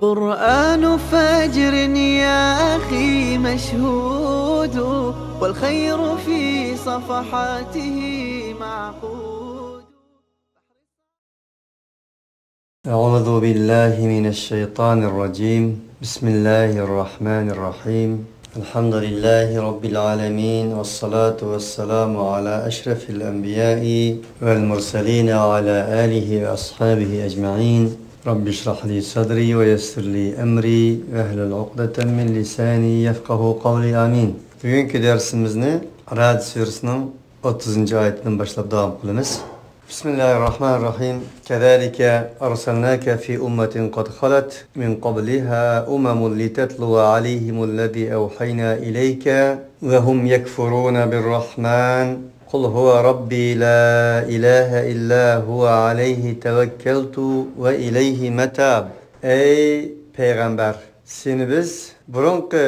قرآن فجر يا أخي مشهود والخير في صفحاته معقود. أعوذ بالله من الشيطان الرجيم. بسم الله الرحمن الرحيم. الحمد لله رب العالمين، والصلاة والسلام على أشرف الأنبياء والمرسلين وعلى آله وأصحابه أجمعين. رب اشرح لي صدري ويسر لي أمري واhlul uqdatan min lisani yafqahu qawli. Amin. Bugünkü dersimizni Ra'd surəsinin 30. ayetinden başlap devam qilamiz. Bismillahirrahmanirrahim. Kezalike arsalnaka fi ummetin qad khalat min qabliha umamun litatlu alayhimulladhi awhayna ilayka ve hum yekfuruna birrahman. Kul huve rabbi la ilahe illa huve aleyhi tevekkeltu ve ileyhi metab. Ey peygamber, seni biz burunki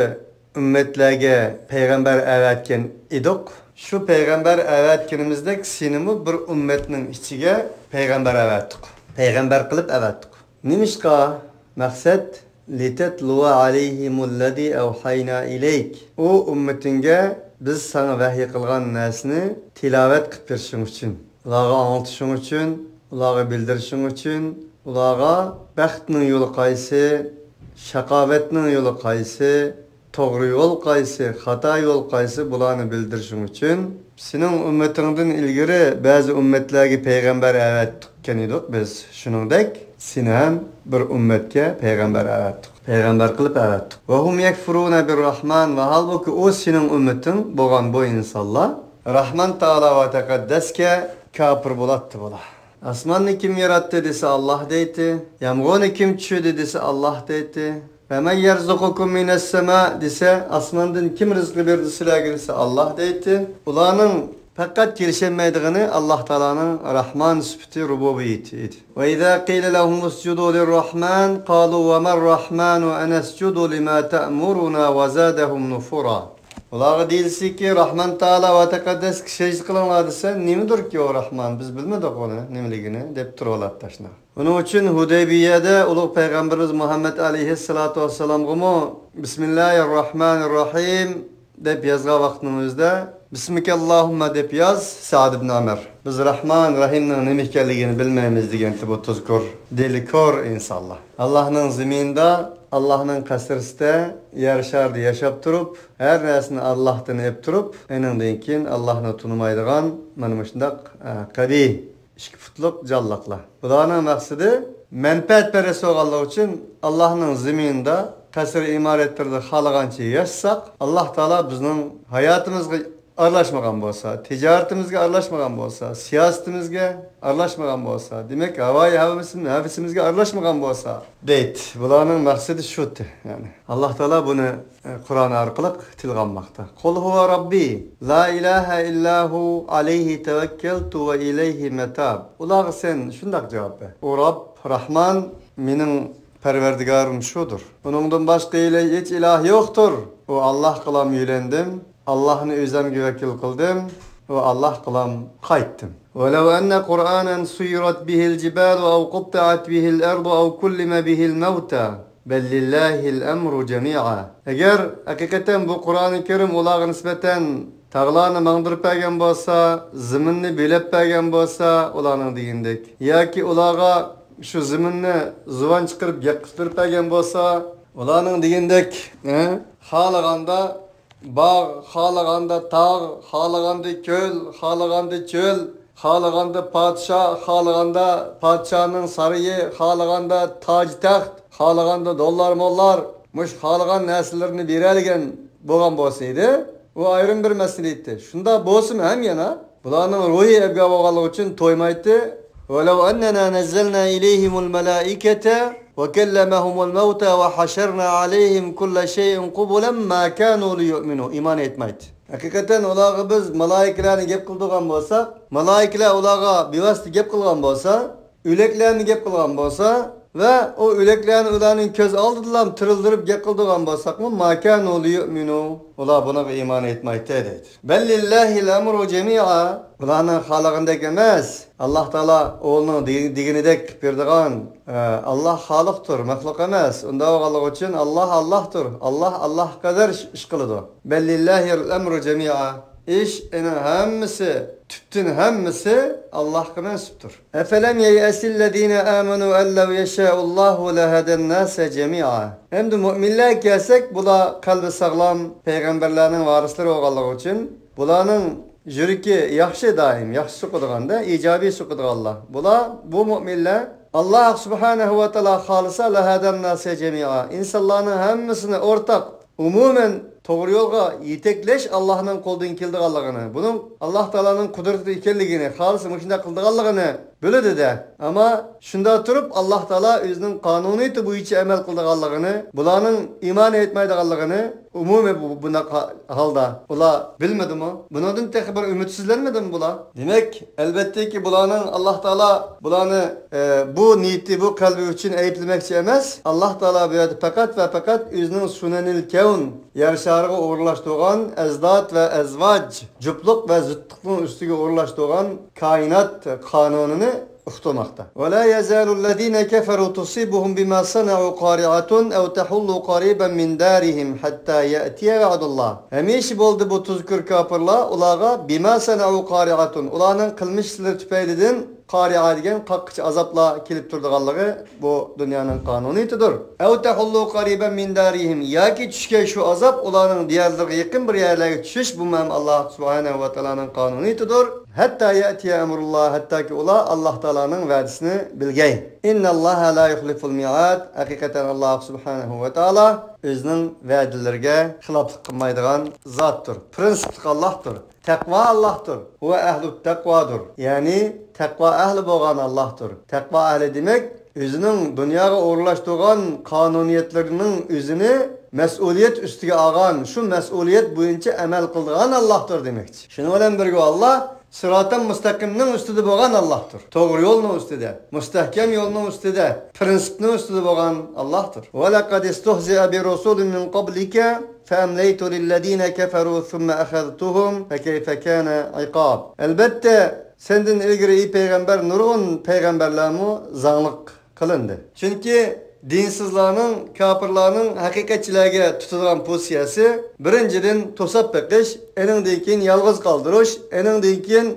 ümmetlerge peygamber evetken idik. Şu peygamber evetkenimizdek seni bir ümmetinin içige peygamber evettik. Peygamber kılıp evettik. Nimişka maksat litetluva aleyhimulladi evhayna ileyk. O ümmetinge biz sana vahiy qilgan narsani tilavet qilib berishing uchun, ularga anlatishing uchun, ularga bildirishing uchun, ularga baxtning yo'li qaysi, shaqovatning yo'li qaysi, to'g'ri yo'l qaysi, xato yo'l qaysi bularni bildirishing uchun sening ummatingdan ilgari ba'zi ummatlarga payg'ambar avatgan edik biz. Shuningdek, seni ham bir ummatga payg'ambar avatdik. Peygamber qilib avatdik. Ve hum yekfuruna birrahman ve halbuki o senin ümmetin bo'lgan bu insonlar Rahman Taala ve Tekaddeske kafir bo'latdi bular. Asmanni kim yarattı dese Allah deydi. Yamg'oni kim tushirdi dese Allah deydi. Ve men yerzuqukum minas sema dese asmandan kim rizq berdi sizlarga dese Allah deydi. Ularning fakat kelishilmaydigini Allah Taala'nın Rahman sıfatı rububiyeti idi. Ve izâ qîle lehum uscudû lirrahman qâlû ve merrahmanu enescudu limâ te'muruna ve zâdehum nufura. Ularga deyilsi ki Rahman Taala ve Tekaddes secde kılınlar dese nimidir ki o Rahman, biz bilmedik onu nimeligini dep tururlar taşna. Onun için Hudeybiye'de Ulu Peygamberimiz Muhammed Aleyhissalatu vesselam'ı Bismillahirrahmanirrahim dep yazga vaktimizde Bismikallahumma dep yaz Sa'd ibn Ömer. Biz Rahman Rahim'nin nima ekanligini bilmaymiz degan bu tuzkur, delikor insanlar. Allah'ın ziminde, Allah'ın kasırında yer şardı yaşap turup, her narsani Allah'tan hep turup, enindен keyin Allah'ını tanımaydigan mana shunday qadi ikki futluq jallaqlar. Bularning maqsadi manfaatperest bo'lganligi uchun Allah'ın ziminde kasır imarettirdi xalagancha yaşsak, Allah Taala bizning hayatımızga aralashmagan bo'lsa, tijoratimizga aralashmagan bo'lsa, siyosatimizga aralashmagan bo'lsa, demak havoyi havisimizga aralashmagan bo'lsa deydi. Bularning maqsadi shudir. Yani Allah Taala buni Qur'on orqali tilganmoqda. Qul huve rabbi la ilaha illahu alayhi tevekkeltu ve ileyhi metab. Ular sen shunday javob ber. O Rabb Rahman mening Perverdigarım şudur. Onundan başka hiç ilah yoktur. O Allah kılam yülendim. Allah'ın özlemge vekil kıldım. Ve Allah kılam kayttım. وَلَوْ أَنَّ قُرْآنًا سُيِّرَتْ بِهِ الْجِبَالُ أَوْ قُطِّعَتْ بِهِ الْأَرْضُ أَوْ كُلِّمَ بِهِ الْمَوْتَى بَلْ لِلّٰهِ الْأَمْرُ جَمِيعًا. Eğer hakikaten bu Kur'an-ı Kerim olağa nispeten tağlarını mağdırıp bergen bolsa, ziminni bilep bergen bolsa, ulanın deyindik. Ya ki olağa şu ziminni zuvan çıkarıp yakıştırıp bergen bolsa, ulanın deyindik. Halaganda bağ, halaganda tağ, halaganda köl, halaganda çöl, halaganda padişah, halaganda padişahının sarayı, halaganda tac taxt, halaganda dollar mollar, muş halagan nesillerini berelgen bolgan bolsaydı, o ayrım bir meseleydi. Şunda bolsun hem yana, bularning ruhi ebga bolganligi uchun to'ymaydi. وَلَوْ أَنَّنَا نَزَّلْنَا إِلَيْهِمُ الْمَلَائِكَةَ وَكَلَّمَهُمُ الْمَوْتَى وَحَشَرْنَا عَلَيْهِمْ كُلَّ شَيْءٍ قُبُلًا مَا كَانُوا لِيُؤْمِنُوا. İman etmeydi. Hakikaten ularga biz malaikalarni gep qildigan bo'lsak, malaikalar ularga bevosita gep qilgan bo'lsa, o'laklarni gep qilgan bo'lsa, ve o öleklerini ularning köz aldıdılar tırıldırıp yakıldıgan bolsakmı makan oluyor minu. Ular buna bir iman etmeydi deydi. Bellillahil emru cemi'a. Ularning halig'indek emas. Allah Taala o'g'lining diginidek berdigan Allah xaliqdir, maxluq emas. Unda o'g'allik uchun Allah'tir. Allah kadar ish qiladi. Bellillahil emru cemi'a. İş inin hemmisi, tüttün hemmisi Allah'a mensuptur. Efelem yeyesillezine amenu ellev yeşâullâhu leheden nâse cemi'a. Hem de müminler gelsek, bula kalbi sağlam peygamberlerin varisleri oğallığı için, bulanın jüriki yaxşı daim, yaxşı sukuduğunda, icabi sukuduğallah. Bu müminler, Allah subhanehu ve teala halisa leheden nâse cemi'a. İnsanların hemmisini ortak, umumen doğru yolga yetekleş Allah'ın koldan kildiğallığını, bunun Allah Teala'nın kudreti ikenligini, halısı müşinde kıldığallığını böyle de. Ama şunda turup Allah Teala özünün kanuniyeti bu içi emel kıldığallığını, bulanın iman etmeydiğallığını umumi buna halda. Ula bilmedi mi? Bunun tek bir ümitsizlenmedi mi bula? Demek elbette ki bulanın Allah Teala bulanı bu niyeti bu kalbi için eyiplemekçi emez. Allah Teala böyle fakat ve fakat özünün sunenil kevn yarışarığı uğurlaştığın ezdat ve ezvac cüplük ve zıttıklığın üstüge uğurlaştığın kainat kanununu uxtumakta. وَلَا يَزَالُ الَّذ۪ينَ كَفَرُوا تُصِيبُهُمْ بِمَا صَنَعُوا قَارِعَةٌ اَوْ تَحُلُّ قَرِيبًا مِنْ دَارِهِمْ حَتَّى يَأْتِيَ وَعْدُ اللّٰهِ. Hemiş boldu bu tuzkür kapırla ulağa bima sana'u qari'atun. Ulağının kılmışları tüpeydidin qari'a degen qaqqıç azapla kelip turduğanlığı bu dünyanın kanuniyetidir. Ev tahullu qariben min darihim. Yaki düşke şu azap ulağının diyarlığı yakın bir yerlere düşüş bu mem Allah subhanehu ve teala'nın kanuniyetidir. Hatta ya'tiye emrullah hatta ki ula Allah Teala'nın vaadisini bilgey. İnnallaha la yuhliful mi'ad. Hakikaten Allah subhanehu ve teala özünün vaadilerine xilaflık kılmaydıgan zattır. Prinsiplik Allah'tır. Takva Allah'tır. Ve ehlu takvadır. Yani takva ehli boğan Allah'tır. Takva ehli demek özünün dünyaya uğurlaştırgan kanuniyetlerinin özünü mesuliyet üstüge ağan, şu mesuliyet boyunca emel kıldığan Allah'tır demektir. Şunu bilen birge Allah sırat-ı müstakimnin üstüde boğan Allah'tır. Doğru yolun üstüde, müstahkem yolun üstüde, prinsipinin üstüde boğan Allah'tır. وَلَقَدْ اِسْتُهْزِئَ بِرُسُولٍ مِنْ قَبْلِكَ فَاَمْلَيْتُ لِلَّذ۪ينَ كَفَرُوا ثُمَّ اَخَذْتُهُمْ فَكَيْفَ كَانَ عِقَابٍ. Elbette senden ilgiri iyi peygamber nurun peygamberlerimi zanlık kılındı. Çünkü dinsizlerin, kafirlerin hakikatçilerge tutulan pozisiyası birinciden tosap bekiş, enindeyken yalğız kaldırış, enindeyken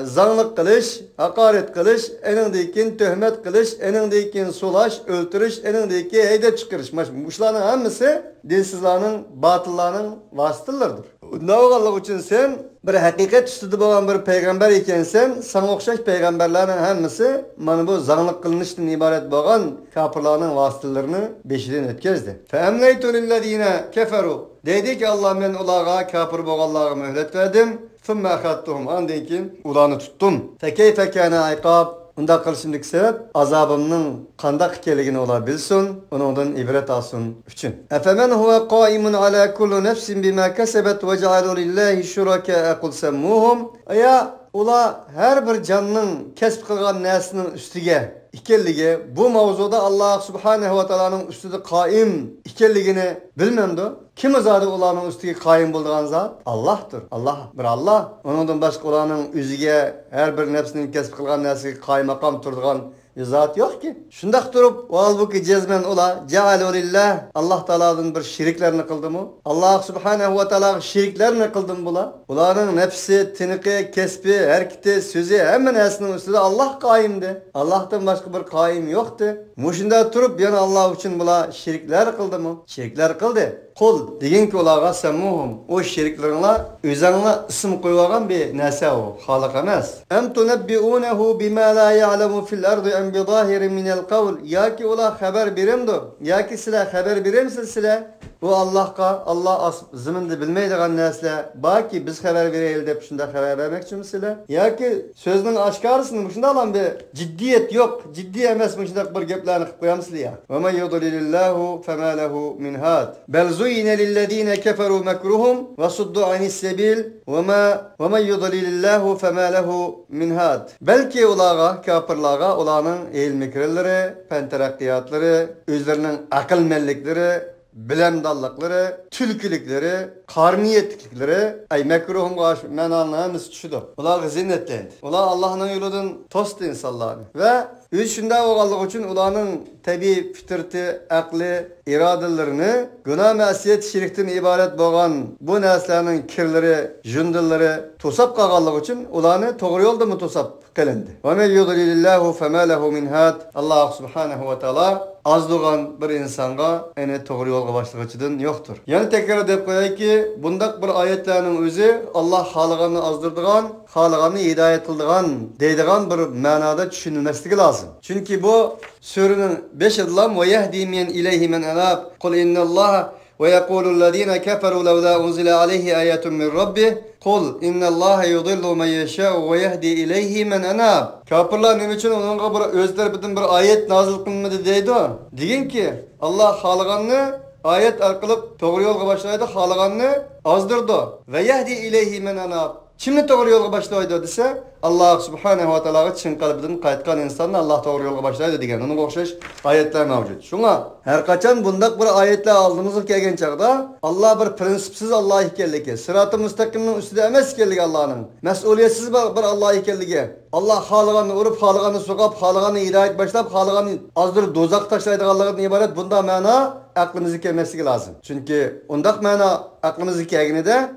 zanlık kılış, hakaret kılış, enindeyken töhmet kılış, enindeyken sulaş, öldürüş, enindeyken heydet çıkarış. Muşların hemisi dinsizlerin, batıllarının vasıtlarıdır. Ne oğallık için sen bir hakikat üstüde olan bir peygamber ikensen, sana okşaş peygamberlerin hemisi mana bu zanlık kılınıştan ibaret olan kapırlarının vasıtalarını beşiden etkezdi. فَاَمْلَيْتُ لِلَّذ۪ينَ كَفَرُوا. Dedi ki Allah ben ulağa kafir boğallağa mühlet verdim. ثُمَّ اَخَدْتُهُمْ andinkin ulağını tuttum. فَكَيْفَ كَانَ عِقَابٍ. Onda kılışımdaki sebep azabımның kandak keligini olabilsin, onundan ibret alsın üçün. Efemen huve qaimun ala kullu nefsin bima kesebet ve cealu lillahi şuraka qul semmuhum. Ya ula her bir canının kesb kılgan nesinin üstüge ikellige bu mavzuda Allah subhanehu ve teala'nın üstüde kaim ikelligini bilmemdi. Kim zadı ulanın üstüge kaim bulduğun zat? Allah'tır. Allah. Bir Allah. Onundan başka ulanın üzüge her bir nefsinin kesb kılgan nesine kaymakam turduğun zat yok ki. Şundak durup o halbuki cezmen ola cealu lillah Allah Teala'nın bir şiriklerini kıldı mı? Allah subhanehu ve teala şiriklerini kıldı mı bula? Ulanın nefsi, tiniki, kesbi, hareketi, sözü hemen esinin üstünde Allah kaimdi. Allah'tan başka bir kaim yoktu. Muşunda durup yani Allah için bula şirikler kıldı mı? Şirikler kıldı. Kul degen ki ulağa semmuhum o şeriklerinle özüne isim koyulan bir nese o halık emas. Em tunebbiunehu bima la ya'lemu fil ardı em bi zahirin minel kavl. Ya ki ula haber birimdi. Ya ki sile haber birimsiz sile Bu Allah'a, Allah ziminde bilmeydiğin nesle baki biz haber verelim de şunda haber vermek için mesela. Ya ki sözünün aşkarısını şunda alan bir ciddiyet yok. Ciddi emes şunda bir geplerini koyamsın ya. Ve men yudlilillahu fema lehu min had. Bel zuyine lillezine keferu mekruhum ve suddu anis sebil ve men yudlilillahu fema lehu min had. Belki ulağa, kafirlağa, ulanın eğil mikirleri, penteraktiyatları, özlerinin akıl mellikleri, bilemdallıkları, tülkülükleri, karniyetlikleri, ay mekruhum karşı men anlayamız şudur. Ular zinnetlendi. Ular Allah'ın yolundan tostu insanlarını. Ve üçünde oğallık için ulanın tabi fitrati, akli, iradelerini günah mesiyet şirkten ibaret boğan bu neslerinin kirleri, jündülleri tosap kağallık için ulanı doğru yolda mı tosap kılındı. Ve men yudlilillahu fema lehu min had. Allah subhanahu ve taala azlıgan bir insanga ene doğru yolga başlıgıçıdan yoktur. Yani tekrar dep koyay ki bundak bir ayetlerinin özü Allah halıganı azdırdıgan, halıganı hidayet kıldıgan deydigan bir manada düşünülmesi lazım. Çünkü bu surenin 5 adlam ve yehdimen ileyhi men enab. Kul innallaha ve yekulü'llezine keferu levla unzile aleyhi ayetun min rabbih. Kul innallaha yudillu men yeşâ'u ve yehdi ileyhi men enab. Kafirler ne için onunla bir özler bütün bir ayet nazil kılınmadı deydi o. Deyin ki Allah halıganını ayet arkalıp doğru yolga başlaydı, halıganını azdırdı. Ve yehdi ileyhi men enab. Şimdi doğru yolga başlaydı dese Allah subhanahu wa ta'ala çın kalbiden qaytkan insanlar Allah doğru yolga başlaydı degen. Onun okşaş ayetler mevcut. Şuna her kaçan bundak bir ayetler aldığımızı kelgen çağda Allah bir prensipsiz Allah ikenligi, sırat-ı müstakimnin üstünde emes ikenligi Allah'ın. Mesuliyetsiz bir Allah ikenligi. Allah halıganı urup, halıganı sokap, halıganı hidayet başlap, halıganı azdır dozak taşlaydı Allah'ın ibaret. Bunda mana aklımızı kelmesi lazım. Çünkü ondak mana aklımızı kelgini de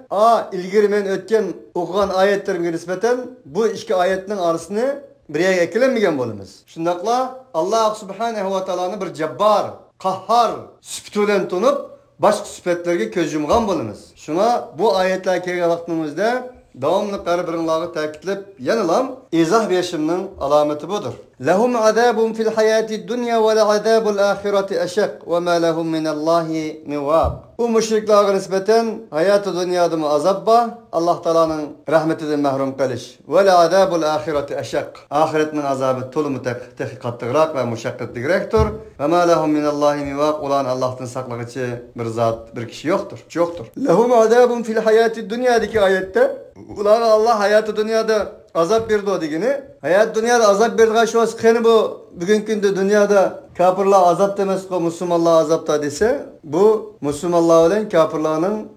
ilgiri men ötken okugan ayetlerimge nispeten bu iki ayetinin arasını bireye eklenmegen bolumuz. Şundakla Allah subhanahu wa ta'ala'nı bir cebbar, kahhar süptülen tunup başka süpetlerge köz yumgan bolumuz. Şuna bu ayetler kelgen vaxtımızda davamlı birinlağı takitlep yanılam izah verişiminin alameti budur. Lehum azabun fil hayati dunya ve azabul ahireti eşek ve ma lehum minallahi min vaq. Bu müşriklere nispeten hayatı dünyada mı azabba Allah Teala'nın rahmetinden mahrum kılış. Ve azabul ahireti eşek. Ahiretinin azabı tulumu tehikatlıgrak ve muşakkatlıgraktur. Ve ma lehum minallahi min vaq. Ulan Allah'tan saklagıcı bir zat, bir kişi yoktur. Yoktur. Lehum azabun fil hayati dünyadaki ayette ulan Allah hayatı dünyada azap berdi o degeni. Hayat dünyada azap berdi şu an bu bugünkü günde dünyada kafirler azap demez ko Müslümanlar azapta dese bu Müslümanlar olan kafirlerin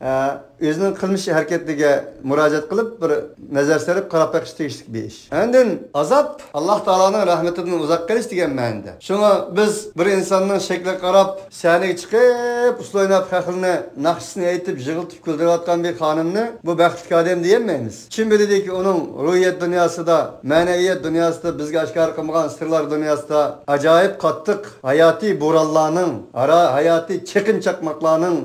özünün kılmış hareketlige müracaat kılıp bir nazar serip qarap bakıştı bir iş. Endin azap Allah Teala'nın rahmetinden uzak kaliş degen ma'nida. Şuna biz bir insanın şekli qarap, saniga chiqib, usloynab haqilni naqshini aytib, jig'iltib kuldirayotgan bir xonimni bu baxtli odam deyolmaymiz. Kim biladiki onun ruhiyat dunyosida, ma'naviyat dunyosida bizga oshkor qilmagan sirlar dunyosida ajoyib qattiq hayoti bo'ronlarning, hayoti chekin chaqmoqlarning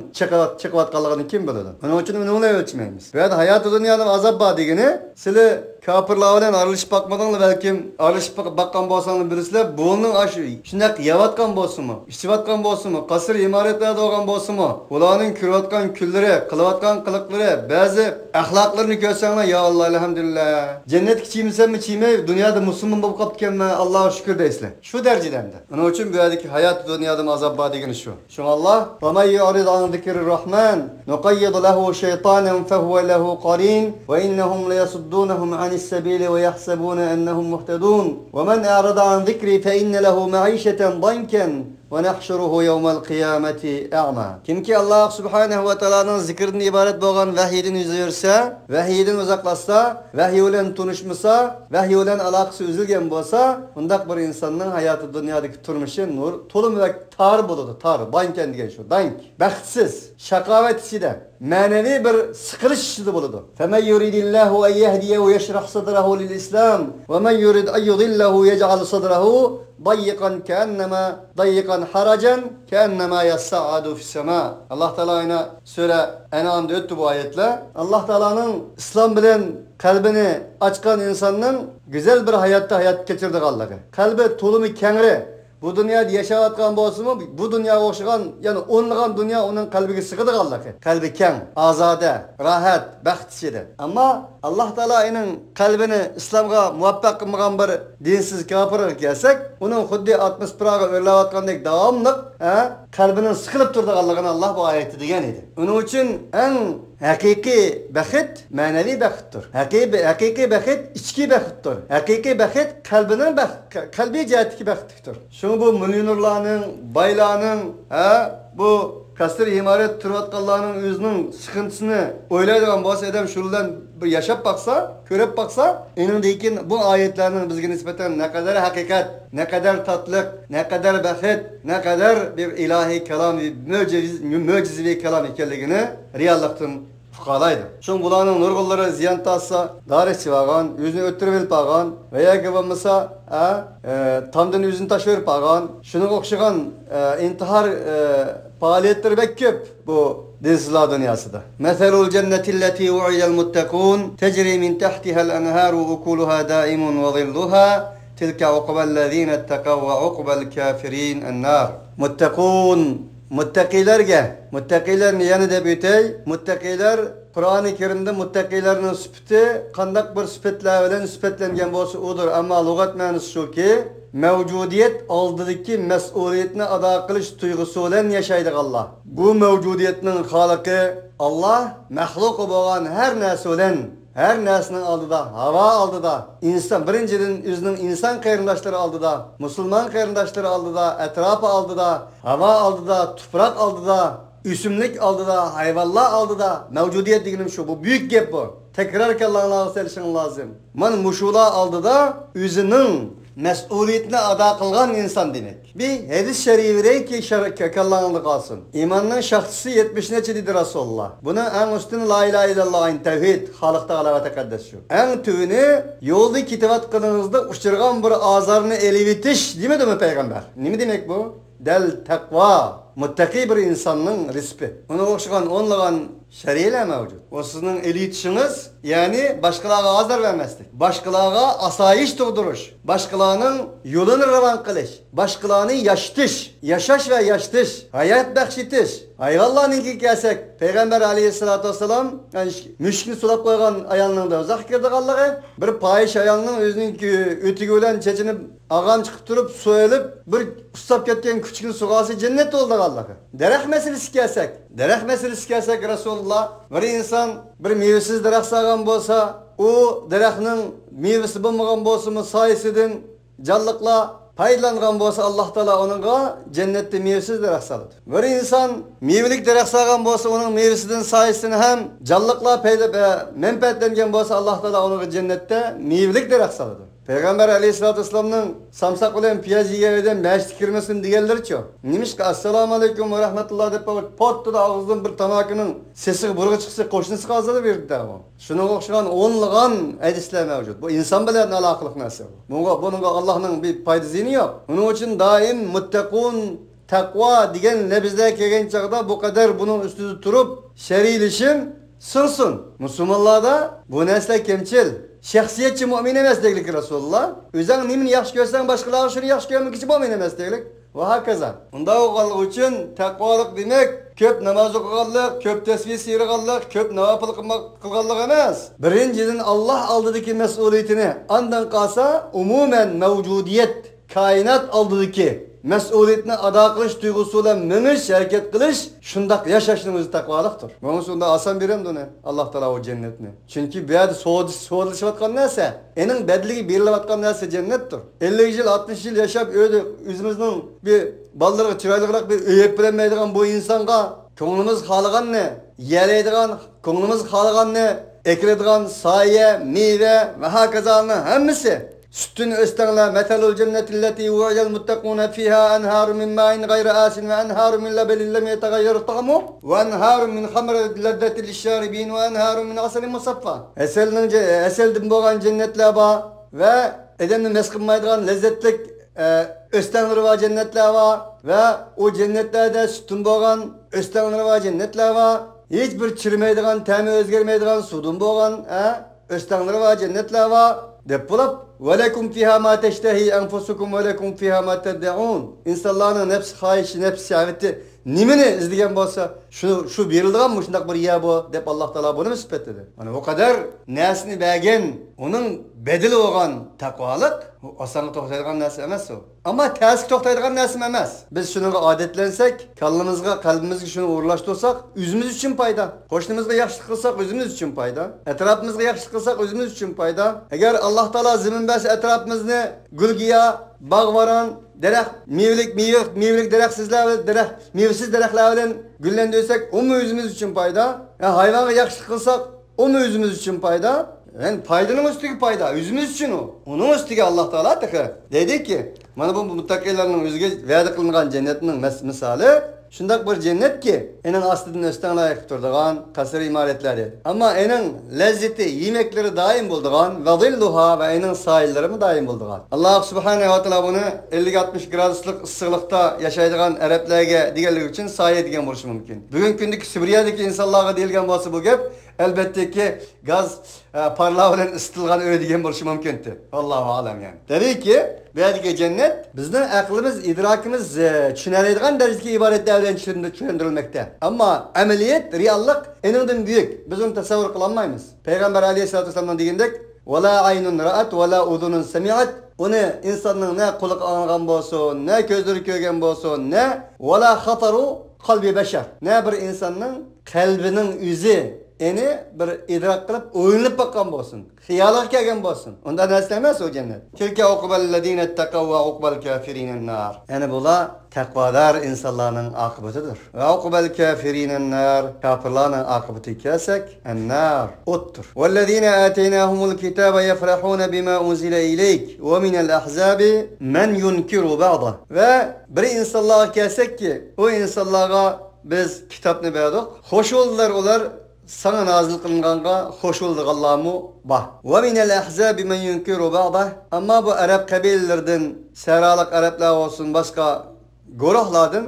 chiqayotganligini kim biladi? Onun için bunu ölçmeyimiz. Ve hayatı dünyanın azap var degeni, sizler kafirlar bilen aralışıp bakmadan belki aralışıp bakkan bolsanız birisizler bunun aşı. Şundak yavatkan bolsunmu, iştivatkan bolsunmu, kasır imaretlerde olgan bolsunmu, ulanın kürvatkan külleri, kılıvatkan kılıkları, bazı ahlaklarını görsenler ya Allah elhamdülillah. Cennet kiçiyimsen mi çiğme, dünyada Müslüman bulup kaptıkken Allah'a şükür deysler. Şu dereceden de. Onun için böyleki hayatı dünyanın azap var degeni şu. Şu Allah, وَمَنْ يُعْرِضْ عَنْ ذِكْرِ الرَّحْمَنِ نُقَيِّضْ لَهُ شَيْطَانًا فَهُوَ لَهُ قَرِينٌ وَإِنَّهُمْ لَيَصُدُّونَهُمْ عَنِ السَّبِيلِ وَيَحْسَبُونَ أَنَّهُمْ مُهْتَدُونَ وَمَنْ أَعْرَضَ عَنْ ذِكْرِي فَإِنَّ لَهُ مَعِيشَةً ضَنْكًا وَنَحْشُرُهُ يَوْمَ الْقِيَامَةِ أَعْمَى. Kimki Allah Subhanahu ve Taala'nın zikrinden ibaret bolgan vahiyden üzülürse, vahiyden uzaklaşsa, vahiy bilen tunuşmasa, vahiy bilen alakası üzülgen bolsa, undaq bir insanın hayatı dünyadaki turmuşu nur, tolum ve tar boludu, tar, banken diyen şu, dank, baxtsiz, şakavet içinde, manevi bir sıkılış içinde boludu. فَمَنْ يُرِدِ اللّٰهُ اَنْ يَهْدِيَهُ يَشْرَحْ صَدْرَهُ لِلْإِسْلَامِ وَمَنْ يُرِدْ اَنْ يُضِلَّهُ يَجْعَلْ صَدْرَهُ ضيقا حرجا كأنما يصعد في السماء. Allah Teala yine Sure En'am'da öttü bu ayetle. Allah Teala'nın İslam bilen kalbini açkan insanın güzel bir hayat geçirdi Allah'ı. Kalbi tulumu kengri, Bu dünyada yaşayotgan bolsa-mı, bu dunyoga o'xshagan, ya'ni o'nlagan dunyo uning qalbiga sig'idi Allohga. Qalbi keng, ozoda, rohat, baxt ichida. Ammo Alloh taolo uning qalbini islomga muvaffaq qilmagan bir dinsiz kofirga kelsak, uning xuddi atmosferaga o'rlayotgandek davomli, qalbining siqilib turganligini Alloh bu oyatda degan edi. Uning uchun eng haqiqiy baxt ma'naviy baxtdir. Haqiqiy baxt ichki baxtdir. Haqiqiy baxt qalbining qalbiy jihatdagi baxtdir. Shuni bu millionerlarning, boylarning, bu kasır imaret turayotganlarning o'zining sıkıntısını o'ylaydigan bo'lsa, adam shundan bir yashab baksa, ko'rib baksa, enindeki bu ayetlerinin bizga nisbeten ne kadar hakikat, ne kadar tatlılık, ne kadar baxt, ne kadar bir ilahi kelam, mucizevi kelam ekanligini reallikdan fuqalaydı. Şun bularning nurg'ullari ziyon tassa, darischi olgan, o'zini o'ttirib olib olgan va yoki bo'lmasa, tomdan o'zini tashlab olib olgan, shunga o'xshagan intihar faaliyetleri pek köp bu dinsizlar dünyasında. Meselul cennetilleti u'idel muttaqun tecri min tahtiha'l enharu ukuluha daimun ve zilluha tilka uqbellezine ittaqav ve uqbel kafirin en-nar. Muttaqun muttaqilarga, muttaqilarni yana deb o'tay, muttaqilar Qur'oni Karimda muttaqilarning sifati qandaq bir sifatlar bilan sifatlangan bo'lsa odur, ammo lug'at ma'nosi shuki, mevcudiyet oldidagi mas'uliyatni ado qilish tuyg'usi bilan yashaydi Allah. Bu mevcudiyetning xoliqi Allah, mahluqi bo'lgan har narsa bilan, her narsaning oldida, havo oldida, inson birinchidan o'zining inson qarindoshlari oldida, musulmon qarindoshlari oldida, atrofi oldida, havo oldida, tuproq oldida, o'simlik oldida, hayvonlar oldida mavjudiyat deganim shu. Bu büyük gap bu. Tekrar kallanlarga selishing lozim. Mana mushular oldida o'zining mas'uliyetini ado qilgan inson demek. Bir hadis şerifreyki kallanlık alsın. İmanın şartısı 70 neçe dedi Resulullah. Buna en üstün la ilahe illallah in tevhid, halıkta ala ve tekaddes şu. En tüvünü yolda kitabat kılınızda uçurgan bir azarını elivitiş demedi mi peygamber? Ne mi demek bu? Del takva. Muttaki bir insanın rispi. Ona okşayan onlagan şeriyle mevcut. O sizin elitişiniz yani başkalarına azar vermezlik. Başkalarına asayiş doğduruş. Başkalarının yolunu revan kılış. Başkalarını yaşatış. Yaşaş ve yaşatış. Hayat bekşitiş. Hayvallarınki gelsek Peygamber aleyhissalatü vesselam yani müşkil sulap koygan ayağının da uzak girdi Allah'a. Bir payiş ayağının özününki ötüge olan çeçini ağam çıkıp durup soyulup bir ustap ketken küçükün sugası cennet oldu Allah'a. Derek meselesi gelsek. Derek meselesi gelsek Resulullah bir insan bir meyvesiz derek sağan bolsa o dereknin meyvesi bulmagan bolsa mı sayısıdın canlıkla paylangan bolsa Allah Teala onunla cennette meyvesiz derek salıdır. Bir insan meyvelik derek sağan bolsa onun meyvesinden sayısını hem canlıkla menfaatlengen bolsa Allah Teala onunla cennette meyvelik derek salıdır. Peygamber aleyhissalatü vesselam'ın samsak olan piyaz yiyen meşt kirmesin diyenler çok. Neymiş ki assalamu aleyküm ve rahmetullah deyip pottu da ağızdan bir tamakının sesi buraya çıksa koşunusu kalsadı verdi devam. Şuna okşayan onluğan hadisler mevcut. Bu insan bilen alakalık nasıl? Bunun Allah'ın bir paydasını yok. Onun için daim muttakun takva diyen nebizde kelgen çağda bu kadar bunun üstünde durup şerilişim sınsın. Müslümanlarda bu nesle kemçil. Şahsiyetçi mümin emesliklik Resulullah. Özün nimini yaxşı görsen başkaları şunu yaxşı görmek için mümin emesliklik. Ve hakaza. Onda oğallık için takvalık demek köp namaz okuğallık, köp tesbih sıyırıqallık, köp navafıl kılgallık emez. Birinciden Allah aldıdaki mesuliyetini andan kalsa umumen mevcudiyet, kainat aldıdaki mesuliyetini ada kılış duygusuyla miniş, hareket kılış, şundak yaşaşınımız takvalıktır. Bunun sonunda asan birem de ne? Allah Teala o cennetini. Çünkü bir yerde soğudlaşıvatkan neyse, enin bedligi birilevatkan neyse cennettir. 50 yıl, 60 yıl yaşayıp öyle yüzümüzün bir balları, çıraylıqrak bir öyep bilemeydiğen bu insanga konuğumuz halıgan ne? Yereydiğen, konuğumuz halıgan ne? Eklediğen saye, meyve ve hakazanın hemmisi. Sütün östenle metelul cennetilleti u'idel muttaquna fiha enharu min ma'in gayri asin ve enharu min labelin lem yetagayyaru ta'mu ve enharu min hamre leddetil işşaribin ve enharu min asalin musaffa. Eselden boğan cennetler var ve edemden meskınmaydıgan lezzetlik östenleri var cennetler var ve o cennetlerde sütün boğan östenleri var cennetler var. Hiçbir çürümeydigan, temi özgermeydigan sudun boğan östenleri var cennetler var. deb bo'lib وَلَكُمْ فِيهَا مَا تَشْتَهِي أَنْفُسُكُمْ وَلَكُمْ فِيهَا مَا تَدَّعُونَ İnsanların nefs xahişi, nefs şehveti nimini izleyen bolsa şu berildigan mı şundaq bir yer bu deb Allah Taala bunu ispatladi. Mana o kadar nesini bergen, onun bedeli olan takvalık osanlık to'xtaydigan narsa emas o. Ama ters to'xtaydigan narsa emas. Biz şunga odatlensek, qalbimizga şunu uğurlashtirsak, o'zimiz uchun foyda. Qo'shnimizga yaxshilik qilsak, o'zimiz uchun foyda. Atrofimizga yaxshilik qilsak, o'zimiz uchun foyda. Agar Alloh taolo zamin bersa atrofimizni gulgiya, bog'varon, daraxt, mevlik daraxtsizlar, mevsiz daraxtlar bilan gullantirsak, u o'zimiz uchun foyda. Hayvonga yaxshilik qilsak, u o'zimiz uchun foyda. Yani paydanın üstüki payda, özümüz için o. Onun üstüki Allah Teala tıkı. Dedi ki, bana bu muttakilerin özüge vədə kılınan cennetinin misali, şundak bir cennet ki, enin aslıdın üstten layık durduğun kasır imaretleri. Ama enin lezzeti, yemekleri daim bulduğun ve zilluha ve enin sahilleri mi daim bulduğun. Allah Subhanahu wa Ta'ala bunu 50-60 gradusluk ısırlıkta yaşaydığın Araplarga digerlik için sahih edigen buluşu mümkün. Bugün gündeki Sibiriyadaki insanlarga deyilgen bolsa bu gep, elbette ki gaz parlağı bilen ısıtılgan öyle diyen buluşu mümkündü. Allahu alem yani. Tabii ki bu cennet bizden aklımız, idrakimiz düşüneleydiğen dereceki ibadetlerden düşündürülmekte. Ama ameliyat, reallık eninden büyük. Biz onu tasavvur kılamayız. Peygamber Aleyhisselatü Vesselam'dan deyindik وَلَا عَيْنٌ رَأَتْ وَلَا اُذُنٌ سَمِعَتْ Onu insanın ne kulak anlayan bolsun, ne gözleri görgen bolsun, ne وَلَا خَطَرُ kalbi beşer. Ne bir insanın kalbinin yüzü eni bir idrak kılıp oyunlup bakkan bolsun. Hiyalık kelgen bolsun. Ondan nasıl emez o cennet. Tilke ukbellezine ettekav ve ukbel kafirinen nar. Yani bula takvadar insanların akıbıtıdır. Ve ukbel kafirinen nar. Kafirlerin akıbıtı kesek nar. Ottur. Vellezine ateynahumul kitabe yefrahune bima unzile ileyk. Ve minel ahzabi men yunkiru ba'da. Ve bir insanlığa kesek ki o insanlığa biz kitapını verdik. Hoş oldular olar. Sana nazil kılınganğa hoş olduk Allah'ımı bah. Ve minel ahzabi men yunkiru ba'da. Ama bu Arap kabilelerden seralık Araplar olsun başka guruhlardan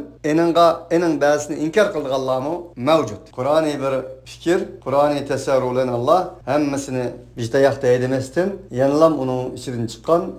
enin bazısını inkar kıldık Allah'ımı mevcut. Kur'an'ı bir fikir, Kur'an'ı tesarrulen Allah hemmesini bizde yakta edemezsin. Yanılam onun içinden çıkan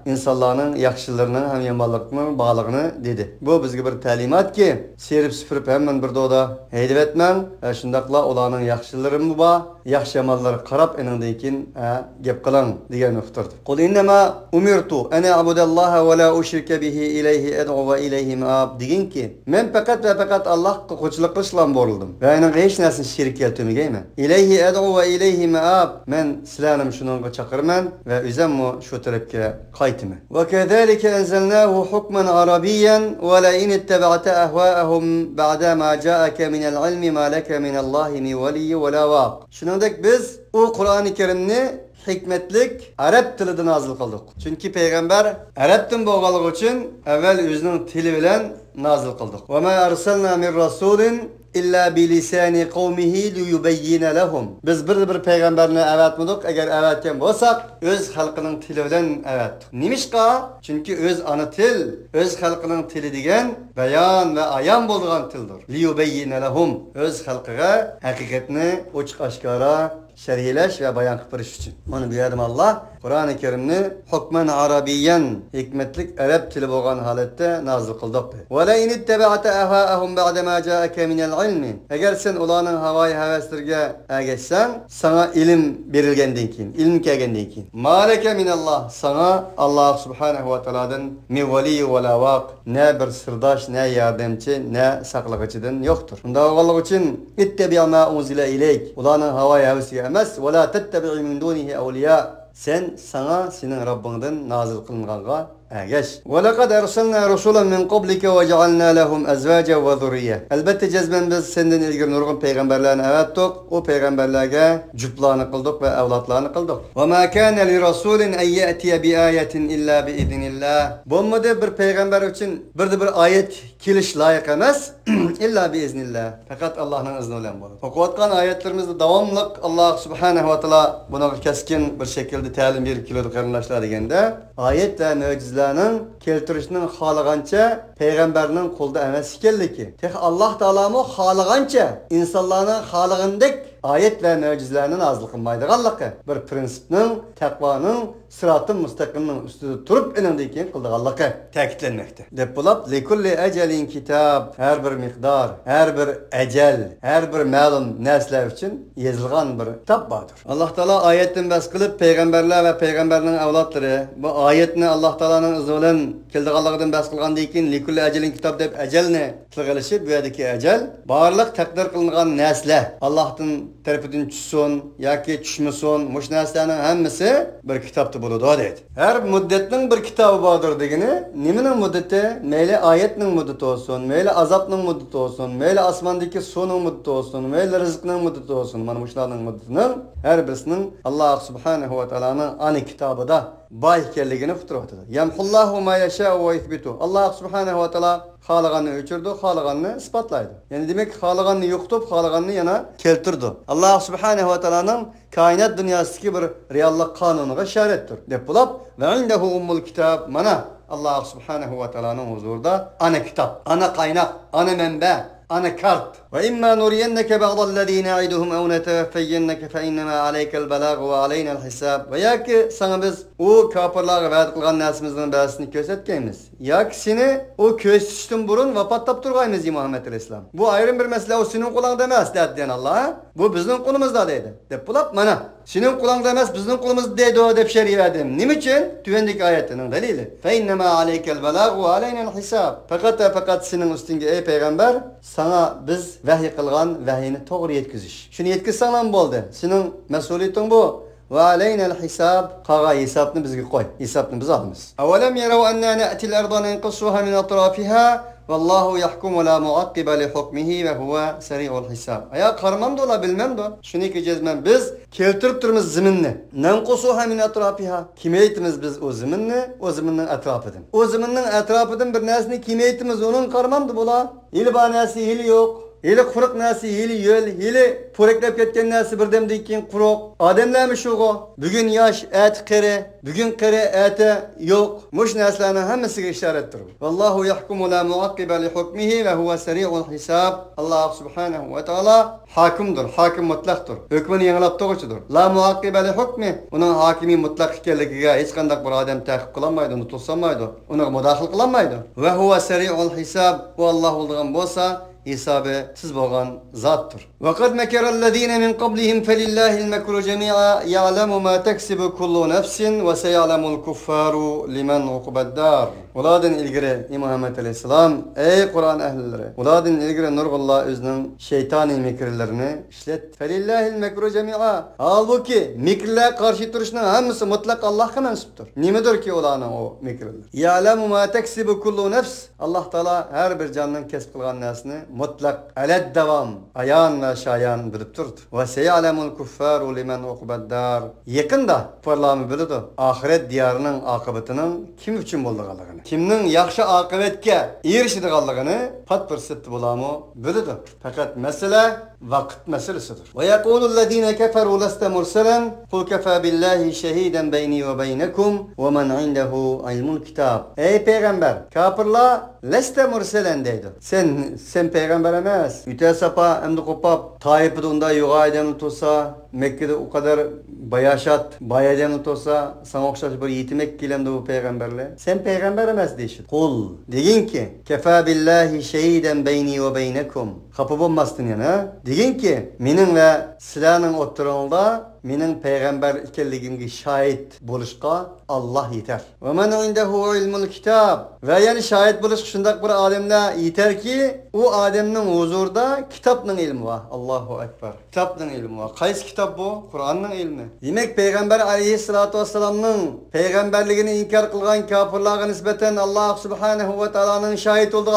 insanların yakışılarının hem yamanlıklarının bağlılığını dedi. Bu bizge bir talimat ki serip süpürüp hemen bir doğda heydev etmen. Şundakla olanın yakışıları mı ba? Yakşı yamanları karab enindeykin gep kılan diye nokturdu. Kul innema umirtu ene abudallaha ve la uşrike bihi ileyhi ed'u ve ileyhi me'ab degin ki men fakat ve fakat Allah koçuluk kılışlan boruldum. Ve enin hiç nesin şirik keltümegeymen. İleyhi ed'u ve ileyhi me'ab men silanım şununla çakırman ve üzemmu şu tarafke kaytımı. Ve kezalike enzelnahu hukmen arabiyyen ve la in ittaba'te ahva'ahum ba'da ma ca'ake minel ilmi ma leke minallahi mi veliyyi ve la vaq. Şunundak biz o Kur'an-ı Kerim'ni hikmetlik Arap tilinden nazil kıldık. Çünkü peygamber Arap'tan boğalık için evvel özünün tili bilen nazil kıldık. Ve ma arsalna min rasulin illa bilisani kavmihi liyubeyyine lehum. Biz bir peygamberine evetmedik. Eğer evetken bolsak öz halkının tili bilen evettik. Nimişka? Çünkü öz ana til, öz halkının tili degen beyan ve ayan bolgan tildir. Liyubeyyine lehum. Öz halkıga hakikatini uçuk aşkara şerhileş ve bayan kıpırış için. Onu biledim Allah Kur'an-ı Kerim'ni hukmen arabiyyen hikmetlik Arap tili boğan halette nazil kıldık. Ve la in ittaba'te ahva'ahum ba'de ma ca'ake minel ilmi. Eğer sen olanın havayı heveslerge geçsen sana ilim verilgenden kin, ilim kelgenden kin. Maleke minallah sana Allah Subhanahu ve Teala'dan mi veliyyi ve la vaq. Ne bir sırdaş, ne yardımcı, ne saklıqıcıdan yoktur. Bunda oğulluq için ittebi' ma unzile ileyk. Olanın havayı hevesi emez. Ve la tettebi' min dunihi evliya. Sen sana senin Rabbinden nazil kılınganğa geç. Ve lekad ersalna rusulan min qablike ve cealna lehum ezvaca ve zurriye. Elbette cezben biz senden ilgili nurgun peygamberlerini evettik. O peygamberlerge cüplarını kıldık ve evlatlarını kıldık. Ve ma kana li rasulin en ye'tiye bi ayetin illa bi iznillah. Bulmadı bir peygamber için bir ayet kiliş layık emez. İlla bi iznillah. Fakat Allah'ın izniyle olur. Okuyatkan ayetlerimizde devamlılık Allah Subhanahu ve Teala buna keskin bir şekilde talim bir kilodu karınlaşlar degende ayet ve mucizelerin keltirişinin halıgança peygamberinin kolda emes keldi ki. Tek Allah Teala mı halıgança insanların halıgındık ayet ve mucizelerini nazil kılmaydıganlığı, bir prinsipning, taqvanın, sırat-ı müstakimning ustida turib ilindikin qildiganlığı ta'kidlanmoqda. Deb bo'lib, likulli ajalin kitab, her bir miqdar, her bir ecel, her bir ma'lum narsalar uchun yozilgan bir kitap vardır. Allah Teala ayetden bas qilib peygamberler ve peygamberlerin avlodlari bu ayetni Allah Teala'nın izi bilan keldiganligidan bas qilgandan keyin likulli ajalin kitab deb ajalni tilg'ilishib, bu yerdagi ajal barliq taqdir qilingan narsalar Allohdan tarafidan tushsin yoki tushmasin, mush narsalarning hammasi bir kitobda bo'ladi deydi. Her muddatning bir kitobi bordir degani, nimaning muddati? Mayli ayetning muddati olsun, mayli azobning muddati olsun, mayli osmondagi suvning muddati olsun, mayli rizqning muddati olsun, mana shularning muddatining her birisining Alloh subhanahu va taolaning ani kitobida bor ekanligini uqtirib Yamhullahu ma yasha va yuthbitu. Alloh subhanahu va taolo xalaganni o'chirdi, xalaganni isbotlaydi. Ya'ni demak, xalaganni yo'qotib, xalaganni yana keltirdi. Alloh subhanahu va taoloning kainat dunyosidagi bir reallik qonuniga ishoratdir. Deb bo'lib, va indahu ummul kitob. Mana Alloh subhanahu va taoloning huzurida ana kitob, ana qaynoq, ana manba, ana kart. Ve imma nuriyenneke ba'dallazina aiduhum ev neteveffeyyenneke fe innema aleykel belagu ve aleynel hisab. Ve ya ki sana biz o kapırlara vaat kılgan nasimizden birisini kösetkeyimiz. Ya ki seni o kösüştün burun vapattap durgayımız Muhammed Aleyhisselam. Bu ayrım bir mesele, o senin kulağın demez dediyen Allah'a. Bu bizim kulumuzda deydi. Dep bulap mana. Senin kulağın demez, bizim kulumuz deydi o dep şer'i verdim. Nim için? Tüvendeki ayetinin delili. Fe innema aleykel belagu ve aleynel hisab. Fakat senin üstünde ey peygamber, sana biz vahiy qilgan vahiyni to'g'ri yetkizish. Shuni yetkazsang bo'ldi. Sening mas'uliyating bu. Va alaynal hisab, qaga hisobni bizga qo'y. Hisobni biz olamiz. Avalam yaraw anna na'til ardana inqasuha min atrafiha vallahu yahkumu la muaqqiba li hukmihi ve huwa sari'ul hisab. Aya qarmamda ola bilmemdi. Shuni kejezmen biz keltirib turmiz zaminni. Nanqusuha min atrafiha. Kimeytimiz biz o zaminni, o zaminning atrofidan. O zaminning atrofidan bir narsani kimeytimiz, onun qarmamda bo'la. Hili banasi hili yo'q. Hili quruq nasi, hili yo'l, hili po'raklab ketgan nasi birdamdan keyin quruq. Odamlarmi shugo? Bugun yosh, ati qari, bugun qari, ati yo'q. Mush narsalarning hammasiga ishoratdir. Vallohu yahkumu la muaqqiba li hukmihi va huwa sari'ul hisab. Alloh subhanahu va taolo hakimdir, hakim mutlaqdir. Hukmini yanglab to'g'richidir. La muaqqiba li hukmi, uning hakimi mutlaq ekanligiga hech qanday bir odam ta'qib qilolmaydi, uni to'solmaydi, uni mudaxil qilolmaydi. Va huwa sari'ul hisab, bu Alloh bo'lgan bo'lsa hesabı siz bo'lgan zotdir. Ve kad mekerellezine min qablihim felillahil mekru cemi'a ya'lemu ma taksibu kullu nefsin ve seyalemul kuffaru limen uqbeddar. Uladın ilgiri Muhammed Aleyhisselam, ey Kur'an ehlileri, uladın ilgiri Nurullah özünün şeytani mikirlerini işlet. Felillahil mekru cemi'a. Halbuki mikirler karşı duruşunun hepsi mutlak Allah'a mensuptur. Nimedir ki ulanın o mikirler? Ya'lemu ma taksibu kullu nefs. Allah Teala her bir canının kesip kılgan nesini mutlak aled devam ayan ve şayan bilip durdu. Ve seyalemul kuffaru limen uqbeddar. Yakında parlami bildi. Ahiret diyarının akıbetinin kim için bulduğunu, kimnin yaxşı akıbetke erişidiganligini pat bir sitti bulamı bildi. Fakat mesele vakit meselesidir. Ve yekulü'llezine keferu leste murselen kul kefa billahi şehiden beyni ve beynekum ve men indehu ilmul kitab. Ey peygamber, kafirler leste murselen deydi. Sen peygamber emez. Üte sapa emdi kopap Tayyip'de onda yuğa edeni tutsa, Mekke'de o kadar bayaşat, bayedeni tutsa, sana okşaş bir yitimek kilemdi bu peygamberle. Sen peygamber emez deyişir. Kul, degin ki, kefa billahi şehiden beyni ve beynekum. Kapı bulmazsın yana. Degin ki, menin ve silahının oturduğunda, menin peygamber ikenligimge şahit buluşqa Allah yeter. Ve men indehu ilmul kitab. Ve yani şahit buluş şundak bir ademle yeter ki o ademnin huzurda kitapның ilmi var. Allahu ekber. Kitapның ilmi var. Qaysi kitap bu? Kur'anның ilmi. Demek peygamber aleyhissalatu vesselamның peygamberligini inkar kılgan kafirlarga nispeten Allah subhanahu ve taola'nın şahit olduğu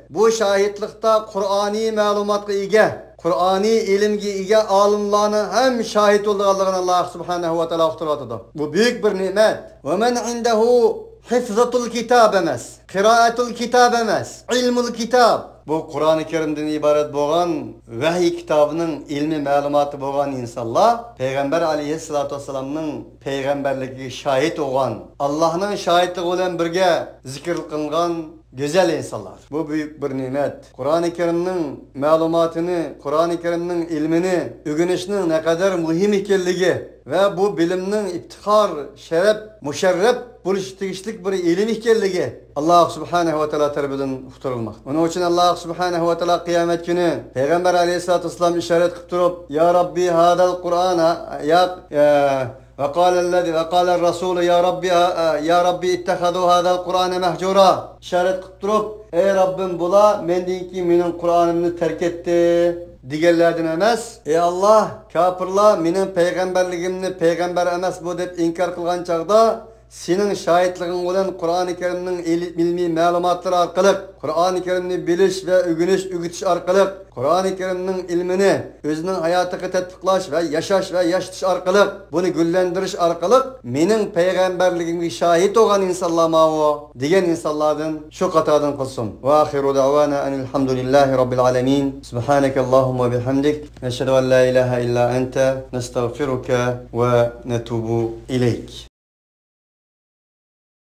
bu şahitlikte Kur'ani malumatga ega, Kur'ani ilimge ega alimlarni hem şahit olduğunu Allah subhanahu ve taala uqtiradi. Bu büyük bir nimet. Ve men indehu hifzatul kitab emas, qiraatul kitab emas, ilmul kitab. Bu Kur'an-ı Kerim'den ibaret bo'lgan vahiy kitabının ilmi malumatı bo'lgan insanlar Peygamber aleyhissalatu vesselam'ның peygamberligiga şahit olgan, Allah'ның şahitliği bilan birga zikr kılgan güzel insanlar. Bu büyük bir nimet. Kur'an-ı Kerim'nin malumatını, Kur'an-ı Kerim'nin ilmini, öğrenişinin ne kadar mühim ekanligi ve bu bilimnin iftihar, şeref, müşerref buluş tegishlik bir ilim ekanligi Allah subhanahu ve teala tarafından uqtirilmoqda. Onun için Allah subhanahu ve teala kıyamet günü Peygamber aleyhissalatu vesselam işaret qilib turib, ya Rabbi hadal Qur'ana وقال الرسول يا ربي اتخذوا هذا القرآن مهجورا. İşaret qilib turib, ey Rabbim bula mendinki mening Qur'onimni terk etdi deganlardan emas. Ey Allah, kafirlar mening payg'ambarligimni payg'ambar emas bu deb inkor qilgan chaqda senin şahitliğin olan Kur'an-ı Kerim'nin ilmi malumatları arkalık, Kur'an-ı Kerim'ni biliş ve ögütüş arkalık, Kur'an-ı Kerim'nin ilmini özünün hayatıqı tetbiklaş ve yaşatış arkalık, bunu güllendiriş arkalık, menin peygamberliğimge şahit olan insanlar ma'o, diyen insanlardan şu katadan kılsın. Ve ahiru da'vana enilhamdülillahi rabbil alemin. Subhaneke Allahumma bihamdik. Neşhedü en la ilahe illa ente. Nestağfiruke ve netubu ileyk.